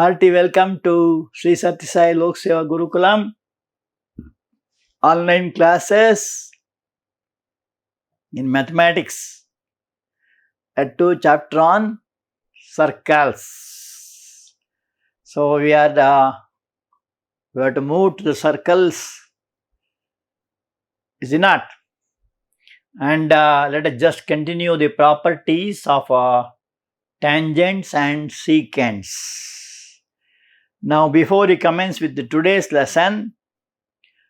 Hearty welcome to Sri Sathya Loka Seva Gurukulam online classes in mathematics at 2 chapter on circles. So we have to move to the circles, is it not? And let us just continue the properties of tangents and secants. Now, before we commence with today's lesson,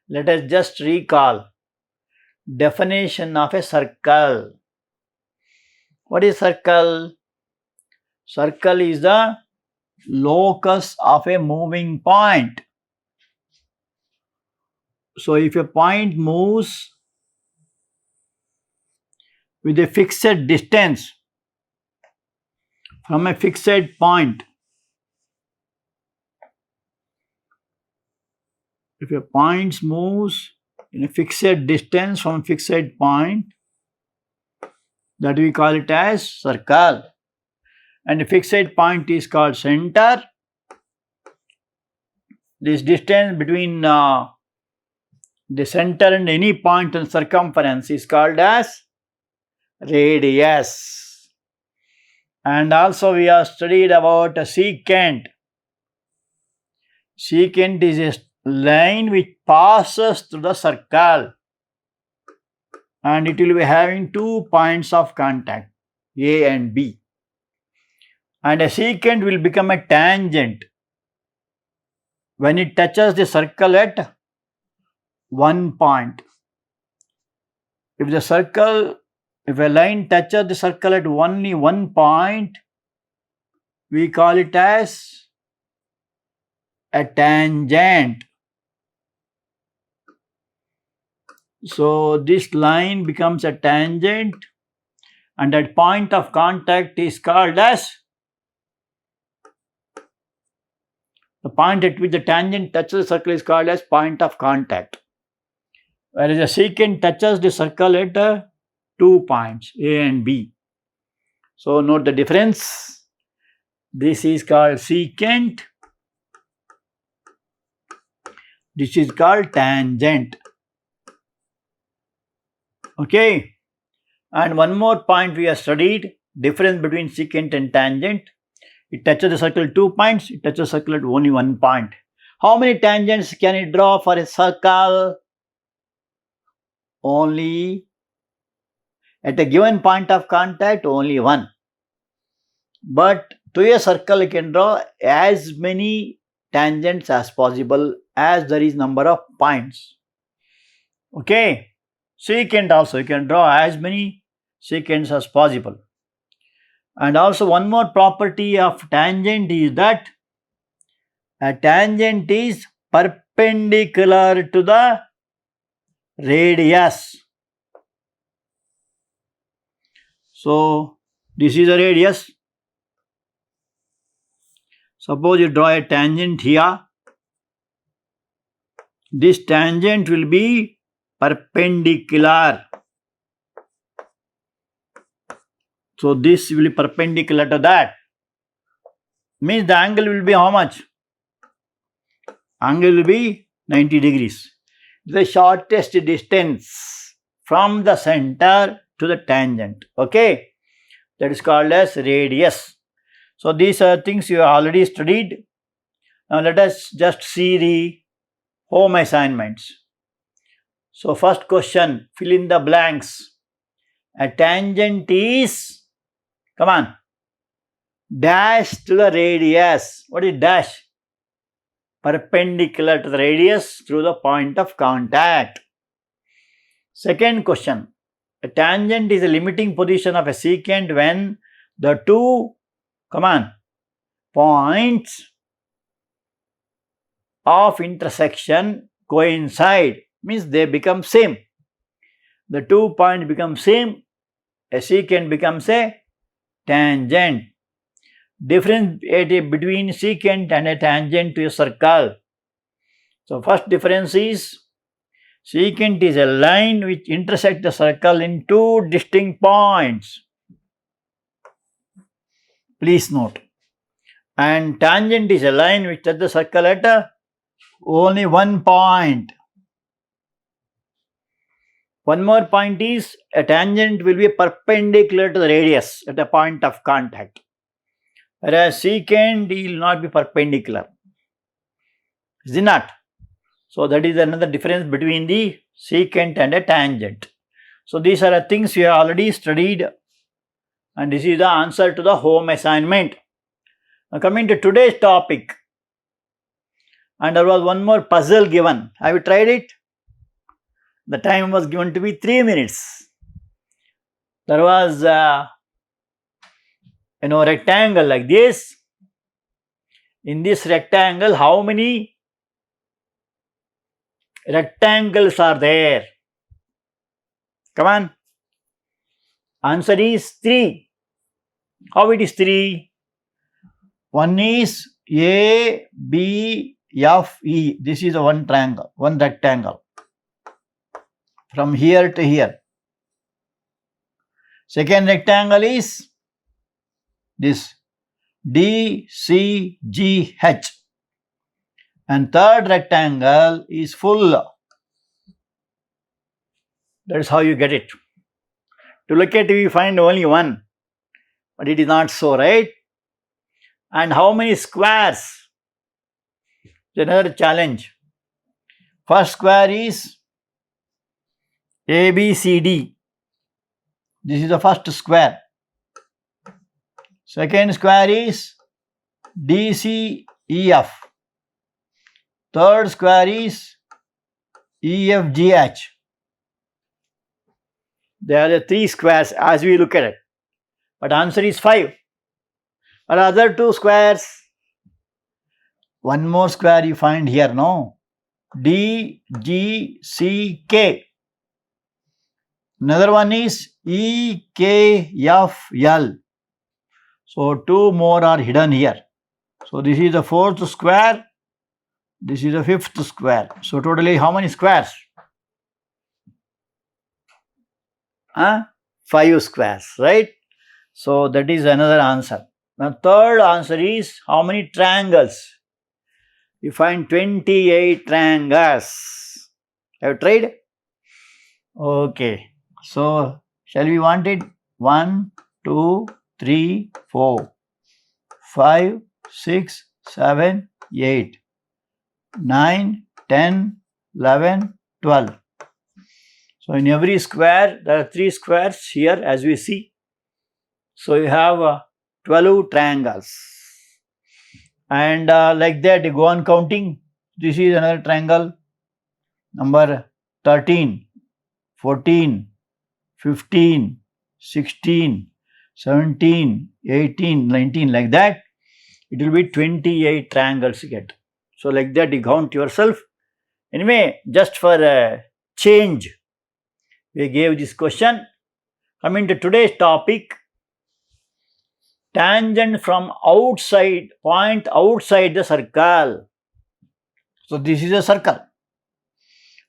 let us just recall definition of a circle. What is circle? Circle is the locus of a moving point. So, if a point moves with a fixed distance from a fixed point, if a point moves in a fixed distance from a fixed point, that we call it as circle. And a fixed point is called center. This distance between the center and any point on circumference is called as radius. And also we have studied about a secant. Secant is a line which passes through the circle and it will be having 2 points of contact, A and B. And a secant will become a tangent when it touches the circle at one point. If a line touches the circle at only one point, we call it as a tangent. So this line becomes a tangent and that point of contact is called as, the point at which the tangent touches the circle is called as point of contact. Whereas a secant touches the circle at 2 points, A and B. So note the difference. This is called secant. This is called tangent. Okay. And one more point we have studied, difference between secant and tangent. It touches the circle 2 points, it touches the circle at only 1 point. How many tangents can you draw for a circle? Only at a given point of contact, only one. But to a circle, you can draw as many tangents as possible as there is number of points. Okay. Secant also, you can draw as many secants as possible. And also one more property of tangent is that a tangent is perpendicular to the radius. So this is a radius. Suppose you draw a tangent here. This tangent will be perpendicular. So this will be perpendicular to that. Means the angle will be how much? Angle will be 90 degrees. The shortest distance from the center to the tangent. Okay. That is called as radius. So these are things you have already studied. Now let us just see the home assignments. So first question, fill in the blanks. A tangent is, come on, dash to the radius. What is dash? Perpendicular to the radius through the point of contact. Second question, a tangent is a limiting position of a secant when the two, come on, points of intersection coincide. Means they become same. The 2 points become same. A secant becomes a tangent. Difference between secant and a tangent to a circle. So first difference is secant is a line which intersects the circle in 2 distinct points. Please note. And tangent is a line which touches the circle at only one point. One more point is a tangent will be perpendicular to the radius at a point of contact, whereas secant will not be perpendicular. Is it not? So that is another difference between the secant and a tangent. So these are the things we have already studied, and this is the answer to the home assignment. Now coming to today's topic, and there was one more puzzle given. Have you tried it? The time was given to be 3 minutes. There was rectangle like this. In this rectangle, how many rectangles are there? Come on. Answer is 3. How it is 3? One is A, B, F, E. This is one triangle, one rectangle. From here to here. Second rectangle is this D, C, G, H. And third rectangle is full. That is how you get it. To look at it, we find only one. But it is not so, right? And how many squares? It's another challenge. First square is A, B, C, D. This is the first square. Second square is D, C, E, F. Third square is E, F, G, H. There are the 3 squares as we look at it. But answer is 5. But other 2 squares, one more square you find here, no? D, G, C, K. Another one is E, K, F, L. So 2 more are hidden here. So this is the 4th square. This is the 5th square. So totally how many squares? 5 squares, right? So that is another answer. Now third answer is how many triangles? You find 28 triangles. Have you tried? Okay. So shall we want it? 1, 2, 3, 4, 5, 6, 7, 8, 9, 10, 11, 12. So in every square, there are 3 squares here as we see. So you have 12 triangles. And like that you go on counting. This is another triangle. Number 13, 14, 15, 16, 17, 18, 19, like that. It will be 28 triangles you get. So like that you count yourself. Anyway, just for a change, we gave this question. Coming to today's topic, tangent from outside, point outside the circle. So this is a circle.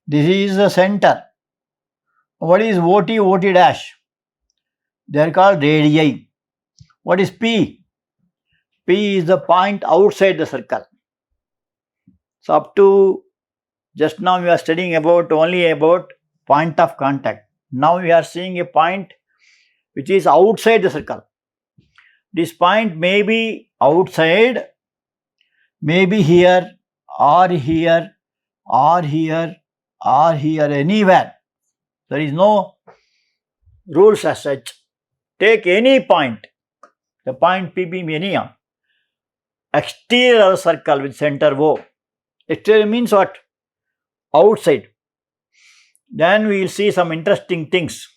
This is the center. What is OT, OT dash? They are called radii. What is P? P is the point outside the circle. So up to just now we are studying only about point of contact. Now we are seeing a point which is outside the circle. This point may be outside, maybe here, or here, or here, or here, anywhere. There is no rules as such. Take any point. The point P be any exterior circle with center O. Exterior means what? Outside. Then we will see some interesting things.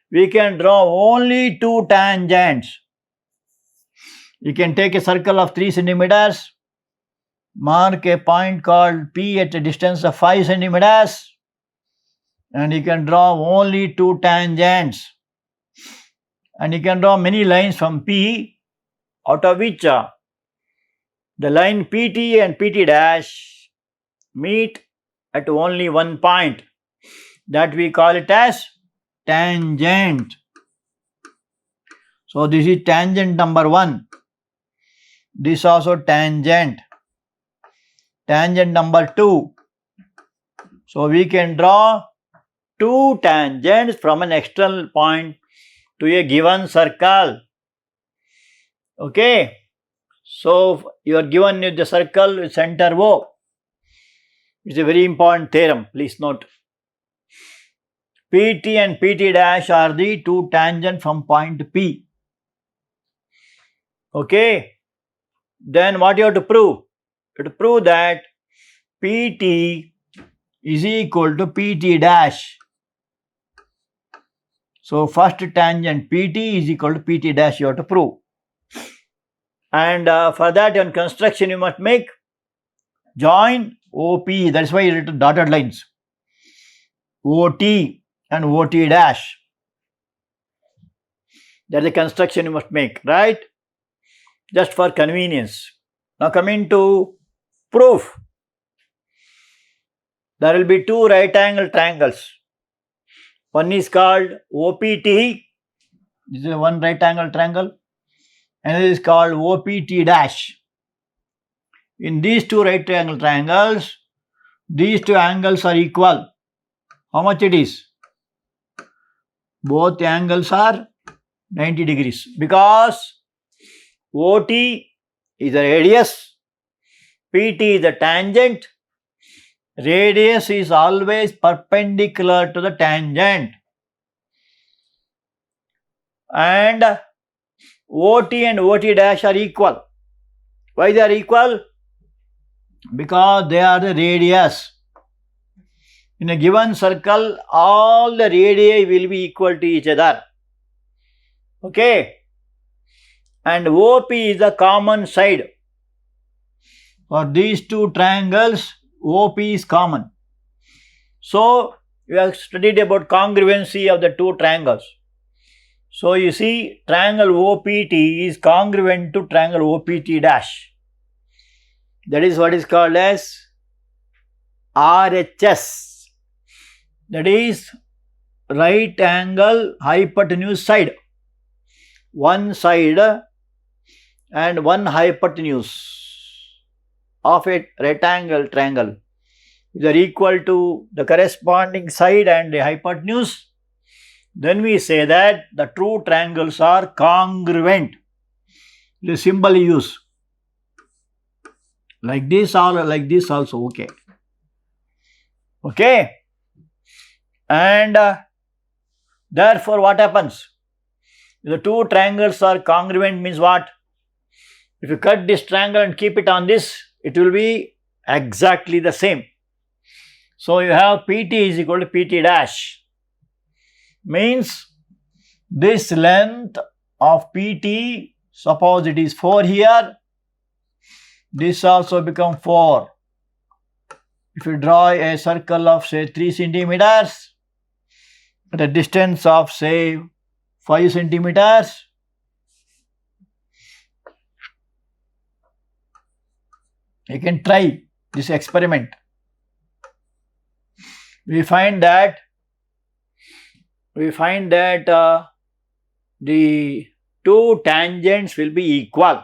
We can draw only 2 tangents. You can take a circle of 3 centimeters, mark a point called P at a distance of 5 centimeters, and you can draw only 2 tangents. And you can draw many lines from P, out of which the line PT and PT dash meet at only one point. That we call it as tangent. So this is tangent number 1. This also tangent. Tangent number 2. So we can draw two tangents from an external point to a given circle. Okay. So you are given the circle with center O. It's a very important theorem. Please note. PT and PT dash are the two tangents from point P. Okay. Then what you have to prove? You have to prove that PT is equal to PT dash. So first tangent PT is equal to PT dash you have to prove. And for that in construction you must make join OP. That's why you written dotted lines. OT and OT dash. That's the construction you must make, right? Just for convenience. Now coming to proof. There will be two right angle triangles. One is called OPT. This is one right angle triangle. And it is called OPT dash. In these two right angle triangles, these two angles are equal. How much it is? Both angles are 90 degrees because OT is the radius, PT is the tangent. Radius is always perpendicular to the tangent. And OT and OT dash are equal. Why they are equal? Because they are the radius. In a given circle, all the radii will be equal to each other. Okay. And OP is the common side. For these two triangles, OP is common. So, we have studied about congruency of the two triangles. So, you see triangle OPT is congruent to triangle OPT dash. That is what is called as RHS. That is right angle hypotenuse side. One side and one hypotenuse of a rectangle triangle. If they are equal to the corresponding side and the hypotenuse, then we say that the two triangles are congruent. The symbol you use. Like this or like this also, okay. Okay. And therefore what happens? If the two triangles are congruent means what? If you cut this triangle and keep it on this, it will be exactly the same. So you have PT is equal to PT dash. Means this length of PT, suppose it is 4 here, this also become 4. If you draw a circle of say 3 centimeters, at a distance of say 5 centimeters, you can try this experiment. We find that the two tangents will be equal.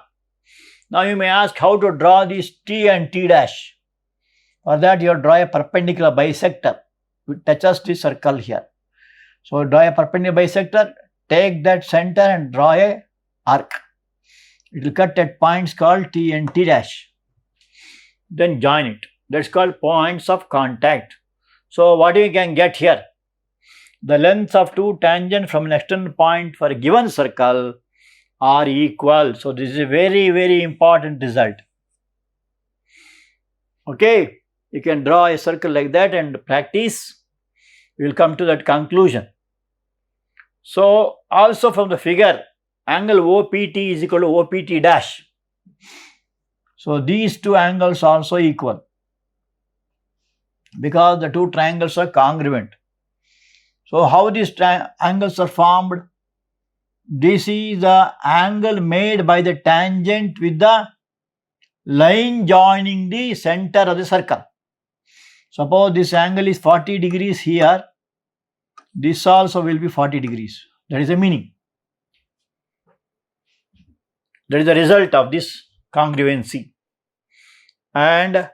Now you may ask how to draw this T and T dash. For that you draw a perpendicular bisector which touches the circle here. So draw a perpendicular bisector, take that center and draw a arc. It will cut at points called T and T dash. Then join it. That's called points of contact. So what you can get here? The lengths of two tangents from an external point for a given circle are equal. So this is a very, very important result. Okay. You can draw a circle like that and practice. We will come to that conclusion. So also from the figure, angle OPT is equal to OPT dash. So these two angles are also equal because the two triangles are congruent. So how these angles are formed? This is the angle made by the tangent with the line joining the center of the circle. Suppose this angle is 40 degrees here, this also will be 40 degrees. That is the meaning. That is the result of this congruency. And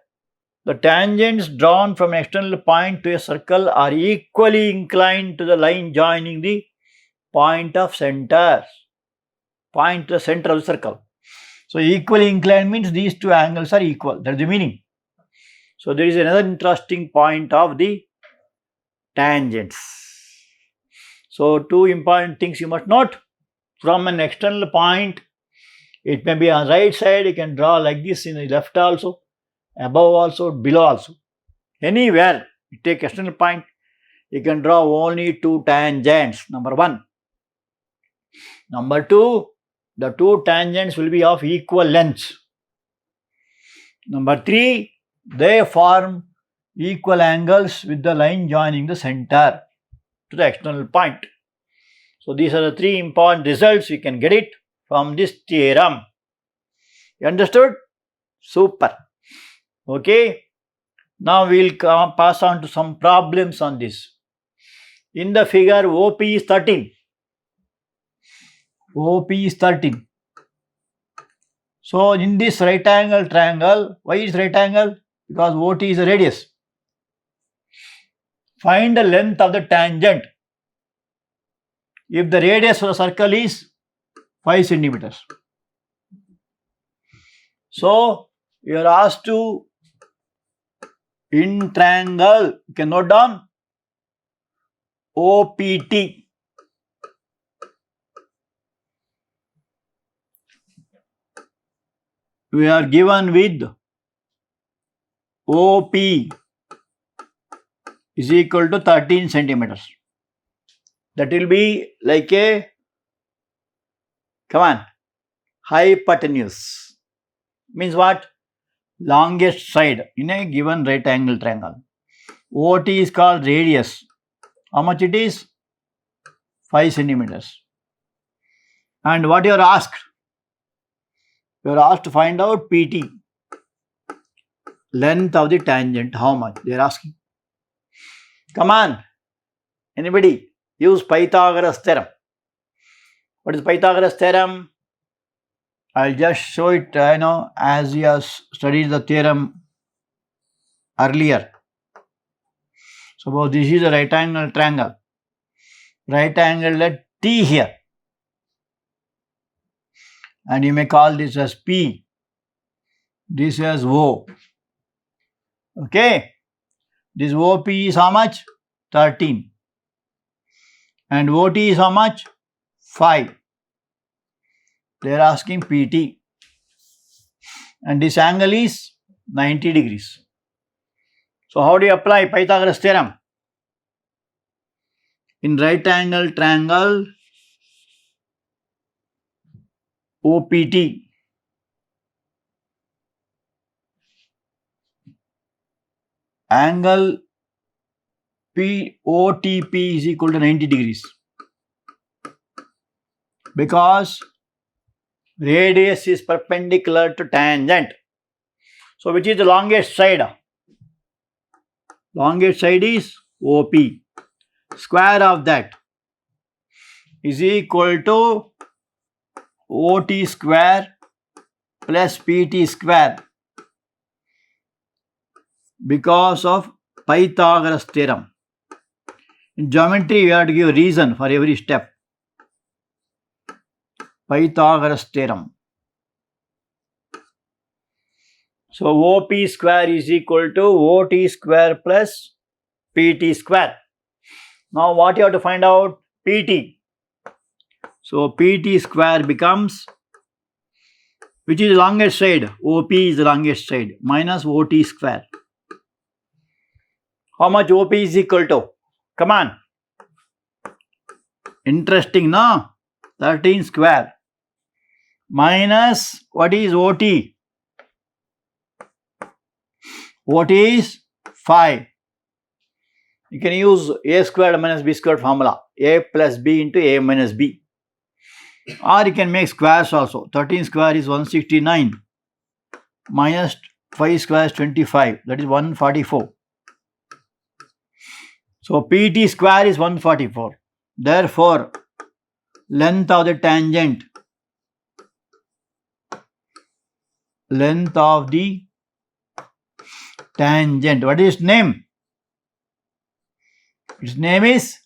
the tangents drawn from an external point to a circle are equally inclined to the line joining the point of center. Point to the center of the circle. So equally inclined means these two angles are equal. That's the meaning. So there is another interesting point of the tangents. So two important things you must note. From an external point, it may be on right side, you can draw like this in the left also, above also, below also. Anywhere you take external point, you can draw only two tangents, number one. Number two, the two tangents will be of equal length. Number three, they form equal angles with the line joining the center to the external point. So these are the three important results. You can get it from this theorem. You understood? Super. Okay. Now we will pass on to some problems on this. In the figure, OP is 13. OP is 13. So in this right angle triangle, why is right angle? Because OT is a radius. Find the length of the tangent. If the radius of the circle is 5 centimeters. So you are asked to, in triangle, you can note down OPT. We are given with OP is equal to 13 centimeters. That will be like a, come on, hypotenuse. Means what? Longest side in a given right angle triangle. OT is called radius. How much it is? 5 centimeters. And what you are asked? You are asked to find out PT. Length of the tangent. How much? They are asking. Come on. Anybody? Use Pythagoras theorem. What is Pythagoras theorem? I'll just show it, as you have studied the theorem earlier. Suppose this is a right angle triangle. Right angle at T here. And you may call this as P. This as O. Okay. This OP is how much? 13. And OT is how much? 5. They are asking PT. And this angle is 90 degrees. So how do you apply Pythagoras theorem? In right angle triangle, OPT, angle OTP is equal to 90 degrees. Because radius is perpendicular to tangent. So which is the longest side? Longest side is OP. Square of that is equal to OT square plus PT square, because of Pythagoras theorem. In geometry, we have to give a reason for every step. Pythagoras theorem. So OP square is equal to OT square plus PT square. Now what you have to find out? PT. So PT square becomes, which is the longest side? OP is the longest side, minus OT square. How much OP is equal to? Come on. Interesting, no? 13 square. Minus, what is OT? OT is 5. You can use A squared minus B squared formula. A plus B into A minus B. Or you can make squares also. 13 square is 169. Minus 5 square is 25. That is 144. So PT square is 144. Therefore, length of the tangent length of the tangent. What is its name? Its name is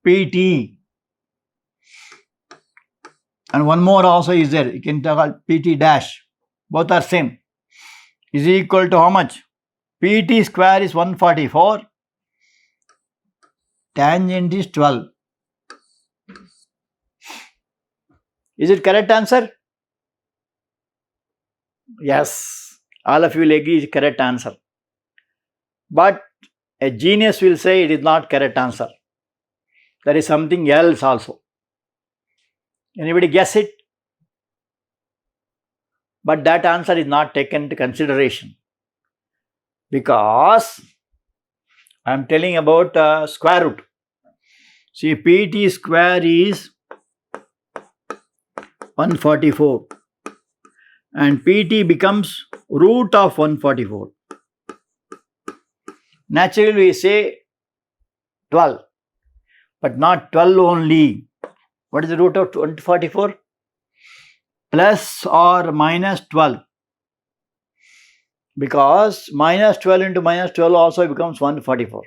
PT. And one more also is there. You can call PT dash. Both are same. Is equal to how much? PT square is 144. Tangent is 12. Is it correct answer? Yes. All of you will agree is correct answer. But a genius will say it is not correct answer. There is something else also. Anybody guess it? But that answer is not taken into consideration. Because I am telling about square root. See, PT square is 144 and PT becomes root of 144. Naturally we say 12, but not 12 only. What is the root of 144? Plus or minus 12. Because minus 12 into minus 12 also becomes 144.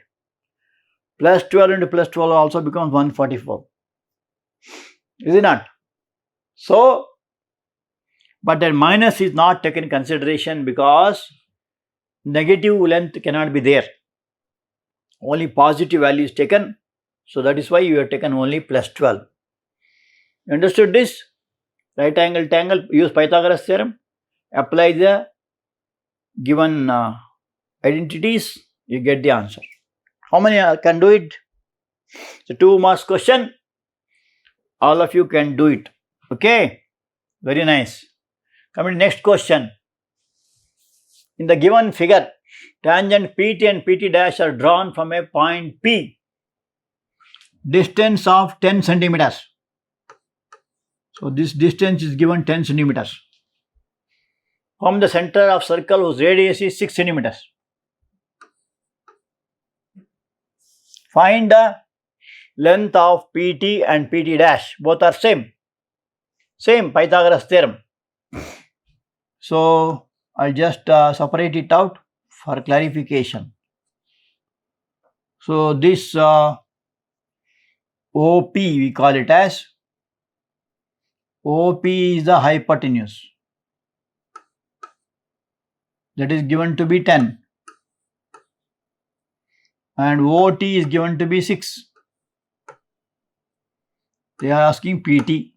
Plus 12 into plus 12 also becomes 144. Is it not? So, but that minus is not taken in consideration because negative length cannot be there. Only positive value is taken. So that is why you have taken only plus 12. You understood this? Right angle triangle, use Pythagoras theorem, apply the given identities, you get the answer. How many can do it? It's a 2 marks question. All of you can do it. Okay? Very nice. Coming to next question. In the given figure, tangent PT and PT dash are drawn from a point P. Distance of 10 centimeters. So this distance is given 10 centimeters. From the center of circle whose radius is 6 centimeters. Find the length of PT and PT dash. Both are same. Same Pythagoras theorem. So I'll just separate it out for clarification. So this OP we call it as OP is the hypotenuse. That is given to be 10. And OT is given to be 6. They are asking PT.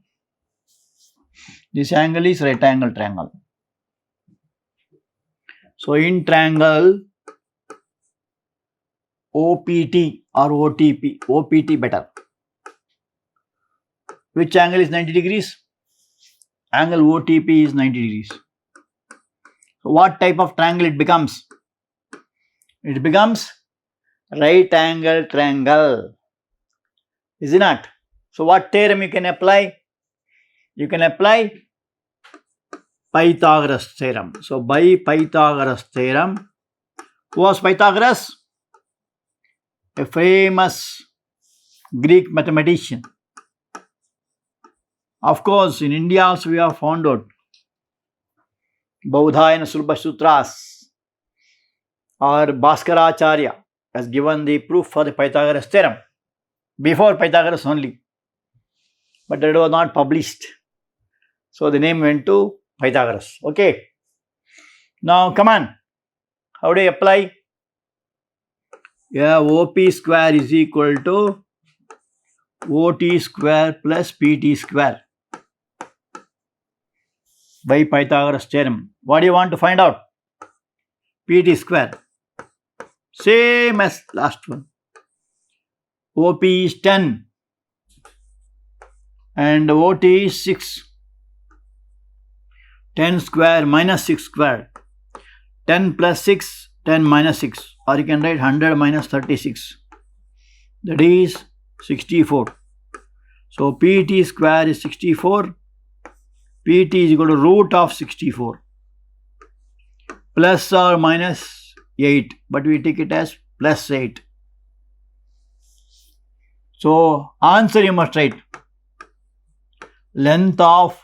This angle is right angle triangle. So in triangle OPT or OTP, OPT better. Which angle is 90 degrees? Angle OTP is 90 degrees. So what type of triangle it becomes? It becomes right angle triangle. Is it not? So what theorem you can apply? You can apply Pythagoras theorem. So by Pythagoras theorem, who was Pythagoras? A famous Greek mathematician. Of course, in India also we have found out Baudhayana Syllabus Sutras or Bhaskaracharya has given the proof for the Pythagoras theorem before Pythagoras only, but that was not published. So the name went to Pythagoras. Okay. Now come on. How do you apply? Yeah, OP square is equal to OT square plus PT square by Pythagoras theorem. What do you want to find out? PT square. Same as last one. OP is 10 and OT is 6. 10 square minus 6 square. 10 plus 6, 10 minus 6. Or you can write 100 minus 36. That is 64. So PT square is 64. PT is equal to root of 64. Plus or minus 8. But we take it as plus 8. So answer you must write. Length of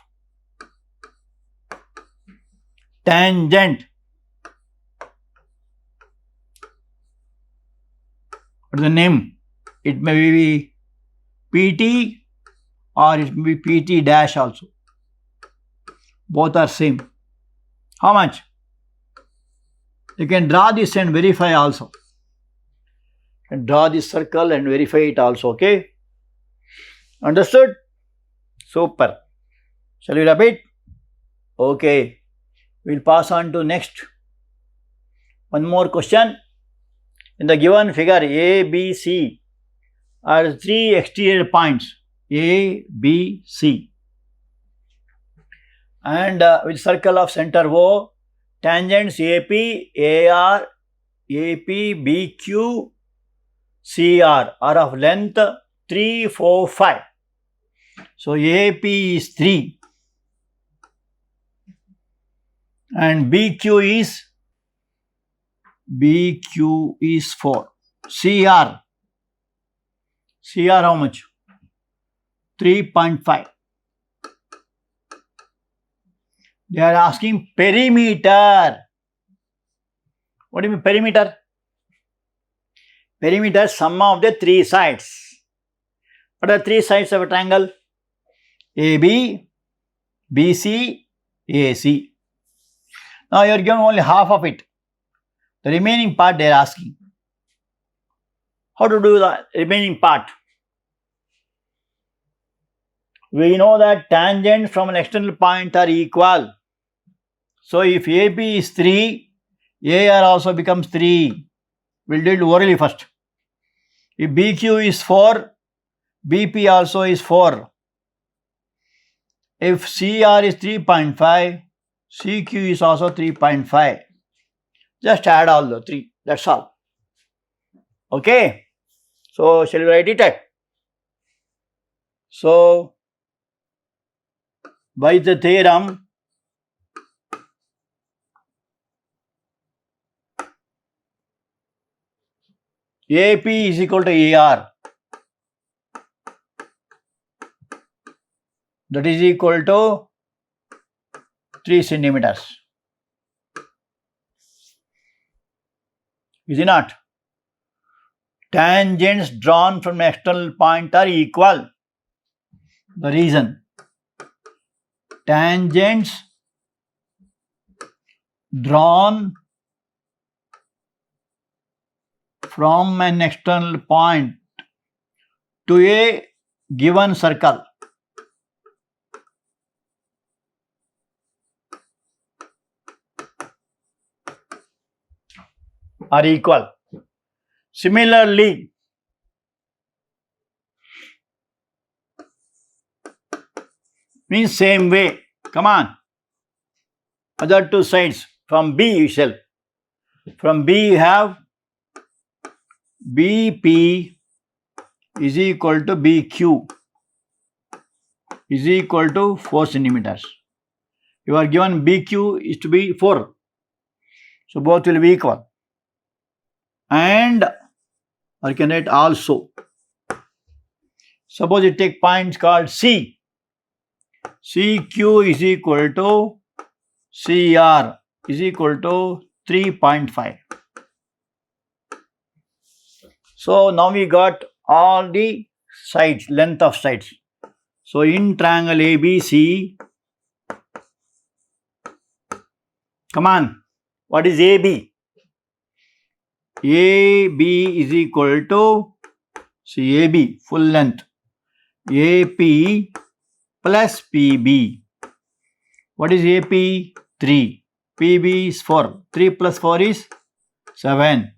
tangent. What is the name? It may be PT or it may be PT dash also. Both are same. How much? You can draw this and verify also. You can draw this circle and verify it also, okay? Understood? Super. Shall we repeat? Okay. We'll pass on to next. One more question. In the given figure A, B, C are three exterior points A, B, C. And with circle of center O, tangents AP, AR, AP, BQ, CR are of length 3, 4, 5. So AP is 3 and BQ is 4. CR how much? 3.5. They are asking perimeter. What do you mean perimeter? Perimeter, sum of the three sides. What are the three sides of a triangle? AB, BC, AC. Now you are given only half of it. The remaining part they are asking. How to do the remaining part? We know that tangents from an external point are equal. So if AB is 3, AR also becomes 3. We'll do it orally first. If BQ is 4, BP also is 4. If CR is 3.5, CQ is also 3.5. Just add all the 3. That's all. Okay. So shall we write it? So by the theorem, AP is equal to AR. That is equal to 3 centimeters. Is it not? Tangents drawn from an external point are equal. The reason, tangents drawn from an external point to a given circle are equal. Similarly, means same way. Come on. Other two sides from B itself. From B you have BP is equal to BQ is equal to 4 centimeters. You are given BQ is to be 4. So both will be equal. And I can write also. Suppose you take points called C. CQ is equal to CR is equal to 3.5. So now we got all the sides, length of sides. So in triangle ABC, come on, what is AB? AB is equal to, see AB, full length, AP plus PB. What is AP? 3. PB is 4. 3 plus 4 is 7.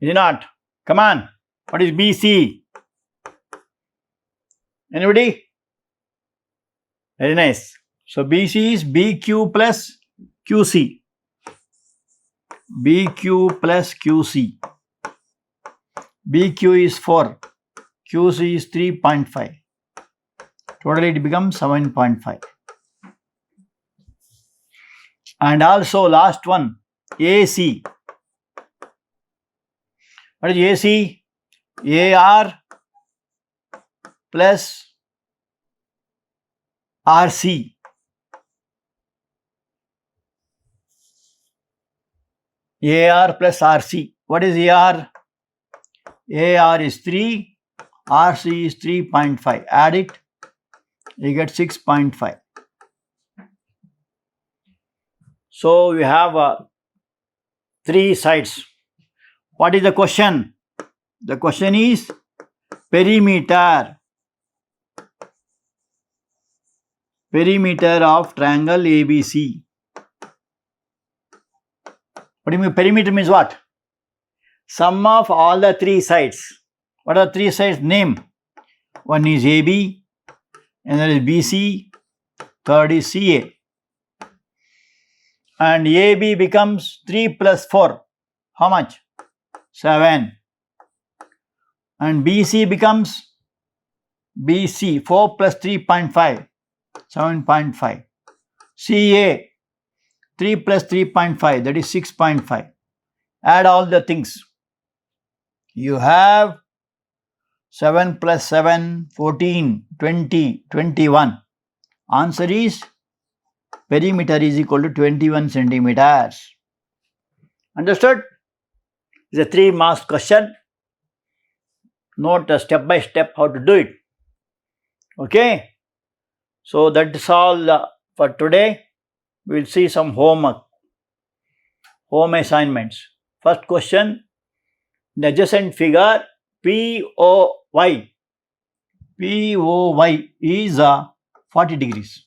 Is it not? Come on. What is BC? Anybody? Very nice. So BC is BQ plus QC. BQ plus QC. BQ is 4. QC is 3.5. Totally it becomes 7.5. And also last one, AC. What is AC? AR plus RC. AR plus RC. What is AR? AR is 3, RC is 3.5. Add it, you get 6.5. So we have 3 sides. What is the question? The question is perimeter. Perimeter of triangle ABC. What do you mean? Perimeter means what? Sum of all the 3 sides. What are 3 sides? Name. One is AB, another is BC, third is CA. And AB becomes 3 plus 4. How much? 7. And BC becomes BC, 4 plus 3.5, 7.5. CA, 3 plus 3.5, that is 6.5. Add all the things. You have 7 plus 7, 14, 20, 21. Answer is perimeter is equal to 21 centimeters. Understood? It's a 3 marks question. Note step by step how to do it. Okay? So that's all for today. We will see some homework. Home assignments. First question. The adjacent figure POY. POY is 40 degrees.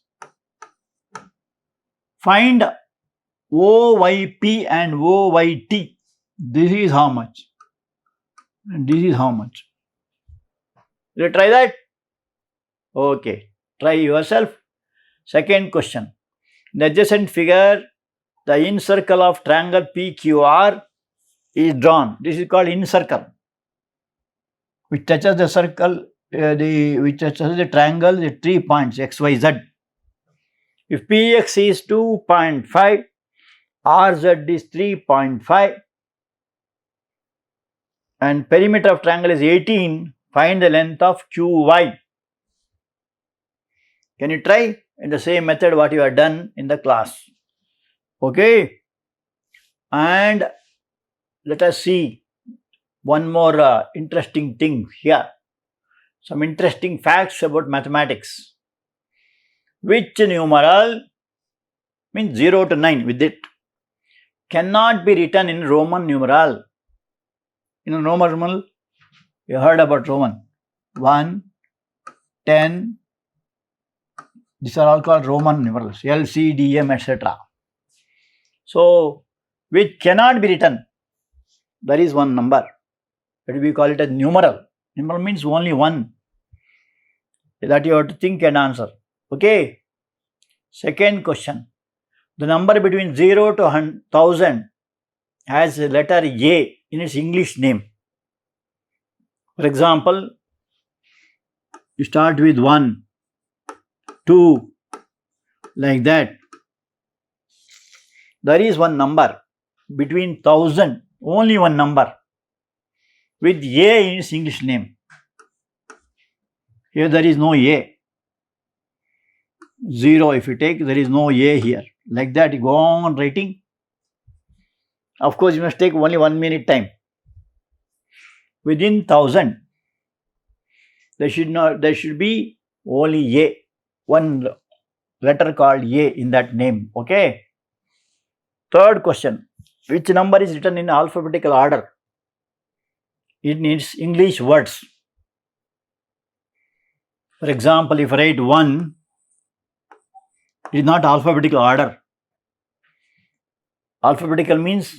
Find OYP and OYT. This is how much. And this is how much. Will you try that? Okay. Try yourself. Second question. The adjacent figure, the in circle of triangle PQR is drawn. This is called in circle, which touches the circle, which touches the triangle, the 3 points XYZ. If PX is 2.5, RZ is 3.5, and perimeter of triangle is 18, find the length of QY. Can you try in the same method what you have done in the class? Okay. And let us see one more interesting thing here. Some interesting facts about mathematics. Which numeral, means 0 to 9 with it, cannot be written in Roman numeral? In a Roman numeral, you heard about Roman. 1, 10, these are all called Roman numerals, L, C, D, M, etc. So, which cannot be written, there is one number. That we call it a numeral. Numeral means only one. That you have to think and answer. Okay. Second question. The number between 0 to 1000 has a letter A in its English name. For example, you start with 1, 2, like that. There is one number between 1000, only one number with A in its English name. Here there is no A. 0 if you take, there is no A here. Like that, you go on writing. Of course, you must take only 1 minute time. Within 1000, there should be only A. One letter called A in that name. Okay. Third question. Which number is written in alphabetical order? It needs English words. For example, if I write 1, it is not alphabetical order. Alphabetical means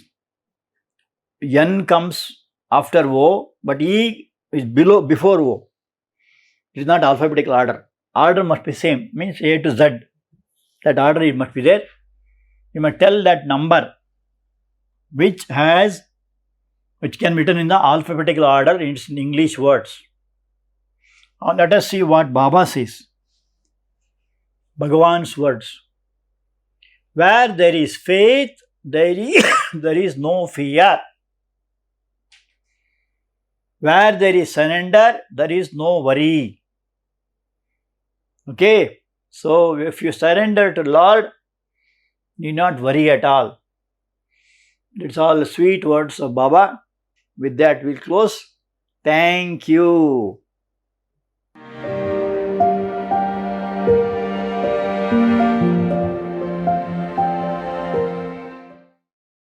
N comes after O, but E is before O. It is not alphabetical order. Order must be same, means A to Z. That order it must be there. You must tell that number which can be written in the alphabetical order in English words. Now let us see what Baba says. Bhagavan's words. Where there is faith, there is no fear. Where there is surrender, there is no worry. Okay. So if you surrender to Lord, need not worry at all. That's all the sweet words of Baba. With that, we'll close. Thank you.